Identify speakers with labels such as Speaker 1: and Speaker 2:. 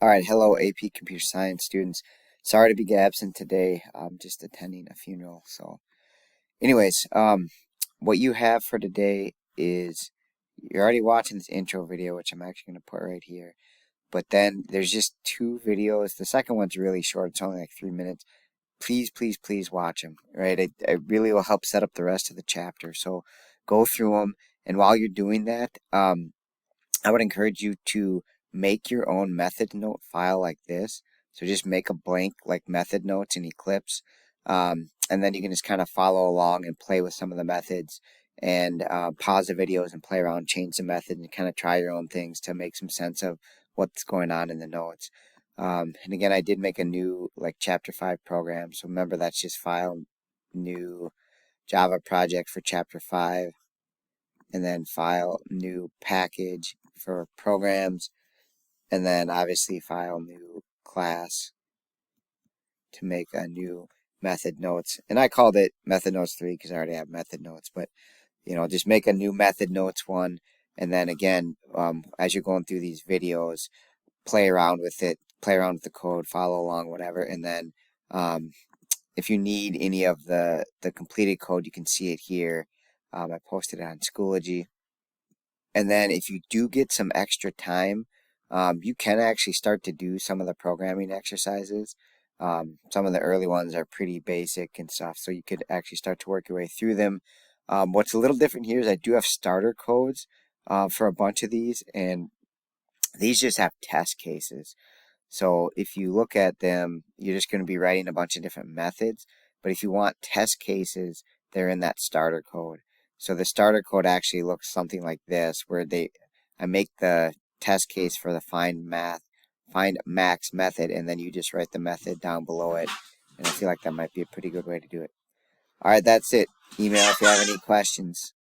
Speaker 1: All right, hello AP Computer Science students. Sorry to be absent today. I'm just attending a funeral. So, anyways, what you have for today is you're already watching this intro video, which I'm actually going to put right here. But then there's just two videos. The second one's really short. It's only like 3 minutes. Please, please, please watch them. Right? It really will help set up the rest of the chapter. So go through them, and while you're doing that, I would encourage you to make your own method note file like this. So just make a blank like method notes in Eclipse. And then you can just kind of follow along and play with some of the methods and pause the videos and play around, change the method and kind of try your own things to make some sense of what's going on in the notes. And again, I did make a new like chapter 5 program. So remember, that's just file new Java project for chapter 5 and then file new package for programs, and then obviously file new class to make a new method notes. And I called it method notes 3 because I already have method notes, but just make a new method notes 1. And then again, as you're going through these videos, play around with it, play around with the code, follow along, whatever. And then if you need any of the completed code, you can see it here. I posted it on Schoology. And then if you do get some extra time, you can actually start to do some of the programming exercises. Some of the early ones are pretty basic and stuff, so you could actually start to work your way through them. What's a little different here is I do have starter codes for a bunch of these, and these just have test cases. So if you look at them, you're just going to be writing a bunch of different methods. But if you want test cases, they're in that starter code. So the starter code actually looks something like this, where I make the test case for the find max method, and then you just write the method down below it. And I feel like that might be a pretty good way to do it. All right, that's it. Email if you have any questions.